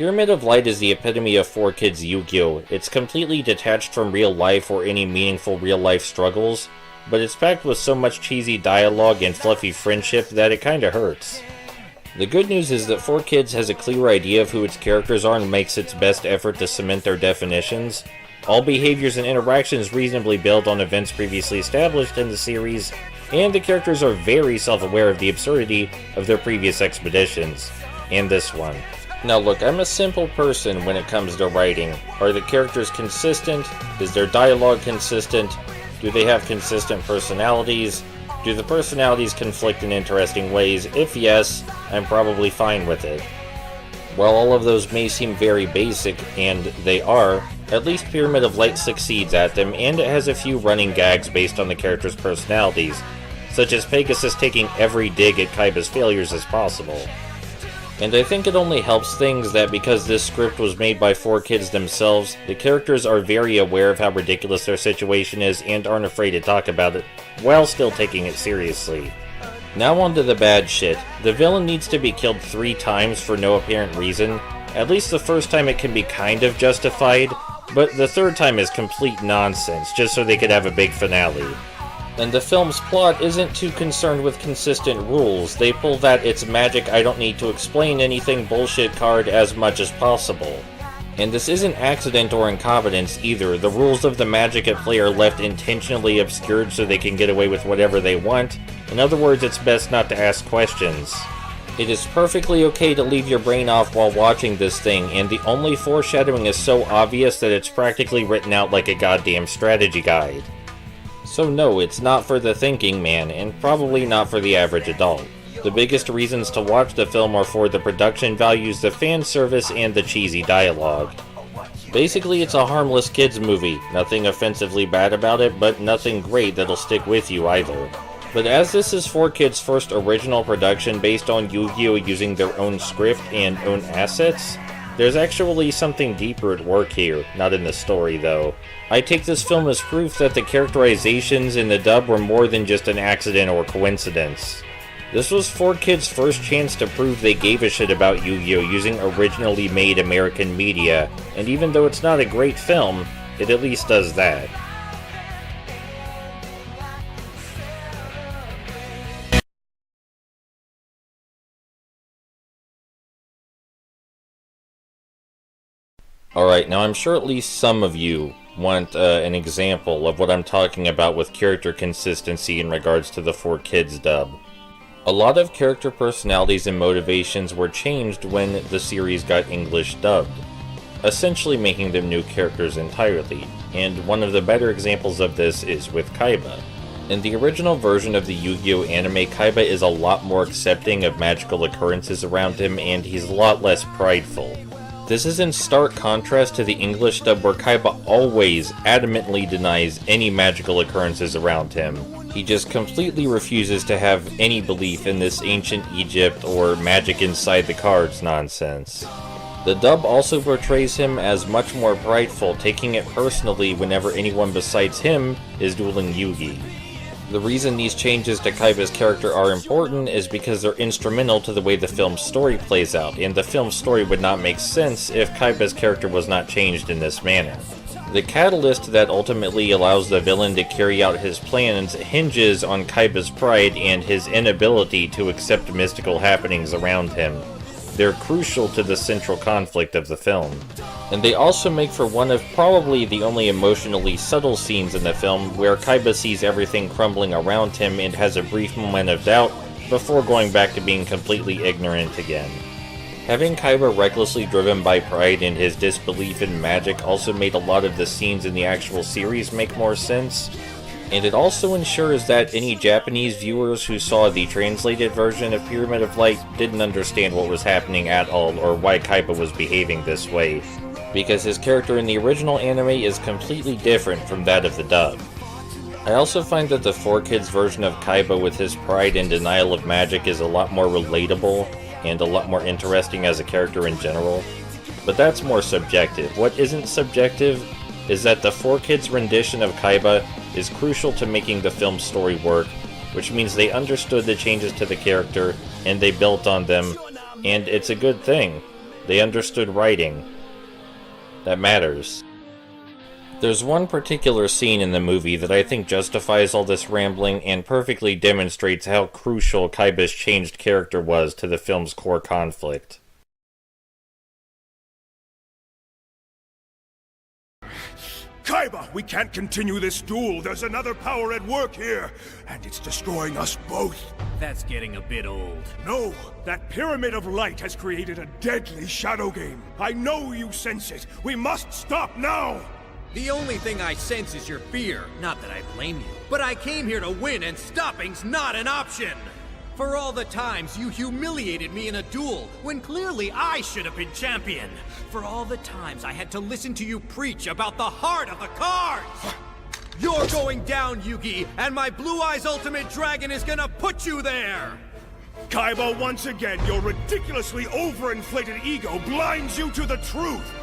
Pyramid of Light is the epitome of 4Kids Yu-Gi-Oh! It's completely detached from real life or any meaningful real-life struggles, but it's packed with so much cheesy dialogue and fluffy friendship that it kinda hurts. The good news is that 4Kids has a clear idea of who its characters are and makes its best effort to cement their definitions. All behaviors and interactions reasonably build on events previously established in the series, and the characters are very self-aware of the absurdity of their previous expeditions, and this one. Now look, I'm a simple person when it comes to writing. Are the characters consistent? Is their dialogue consistent? Do they have consistent personalities? Do the personalities conflict in interesting ways? If yes, I'm probably fine with it. While all of those may seem very basic, and they are, at least Pyramid of Light succeeds at them, and it has a few running gags based on the characters' personalities, such as Pegasus taking every dig at Kaiba's failures as possible. And I think it only helps things that because this script was made by 4Kids themselves, the characters are very aware of how ridiculous their situation is and aren't afraid to talk about it, while still taking it seriously. Now on to the bad shit. The villain needs to be killed 3 times for no apparent reason. At least the first time it can be kind of justified, but the third time is complete nonsense, just so they could have a big finale. And the film's plot isn't too concerned with consistent rules. They pull that "it's magic, I don't need to explain anything" bullshit card as much as possible. And this isn't accident or incompetence either. The rules of the magic at play are left intentionally obscured so they can get away with whatever they want. In other words, it's best not to ask questions. It is perfectly okay to leave your brain off while watching this thing, and the only foreshadowing is so obvious that it's practically written out like a goddamn strategy guide. So no, it's not for the thinking man, and probably not for the average adult. The biggest reasons to watch the film are for the production values, the fan service, and the cheesy dialogue. Basically, it's a harmless kids movie. Nothing offensively bad about it, but nothing great that'll stick with you either. But as this is 4Kids' first original production based on Yu-Gi-Oh! Using their own script and own assets, there's actually something deeper at work here, not in the story though. I take this film as proof that the characterizations in the dub were more than just an accident or coincidence. This was 4Kids' first chance to prove they gave a shit about Yu-Gi-Oh! Using originally made American media, and even though it's not a great film, it at least does that. Alright, now I'm sure at least some of you want an example of what I'm talking about with character consistency in regards to the 4Kids dub. A lot of character personalities and motivations were changed when the series got English dubbed, essentially making them new characters entirely, and one of the better examples of this is with Kaiba. In the original version of the Yu-Gi-Oh! Anime, Kaiba is a lot more accepting of magical occurrences around him, and he's a lot less prideful. This is in stark contrast to the English dub where Kaiba always adamantly denies any magical occurrences around him. He just completely refuses to have any belief in this ancient Egypt or magic inside the cards nonsense. The dub also portrays him as much more prideful, taking it personally whenever anyone besides him is dueling Yugi. The reason these changes to Kaiba's character are important is because they're instrumental to the way the film's story plays out, and the film's story would not make sense if Kaiba's character was not changed in this manner. The catalyst that ultimately allows the villain to carry out his plans hinges on Kaiba's pride and his inability to accept mystical happenings around him. They're crucial to the central conflict of the film. And they also make for one of probably the only emotionally subtle scenes in the film where Kaiba sees everything crumbling around him and has a brief moment of doubt before going back to being completely ignorant again. Having Kaiba recklessly driven by pride and his disbelief in magic also made a lot of the scenes in the actual series make more sense, and it also ensures that any Japanese viewers who saw the translated version of Pyramid of Light didn't understand what was happening at all or why Kaiba was behaving this way, because his character in the original anime is completely different from that of the dub. I also find that the 4Kids version of Kaiba with his pride and denial of magic is a lot more relatable and a lot more interesting as a character in general, but that's more subjective. What isn't subjective is that the 4Kids rendition of Kaiba is crucial to making the film's story work, which means they understood the changes to the character, and they built on them, and it's a good thing. They understood writing. That matters. There's one particular scene in the movie that I think justifies all this rambling and perfectly demonstrates how crucial Kaiba's changed character was to the film's core conflict. Kaiba, we can't continue this duel. There's another power at work here, and it's destroying us both. That's getting a bit old. No, that Pyramid of Light has created a deadly shadow game. I know you sense it. We must stop now! The only thing I sense is your fear. Not that I blame you. But I came here to win, and stopping's not an option! For all the times you humiliated me in a duel, when clearly I should have been champion! For all the times I had to listen to you preach about the heart of the cards! You're going down, Yugi, and my Blue Eyes Ultimate Dragon is gonna put you there! Kaiba, once again, your ridiculously overinflated ego blinds you to the truth!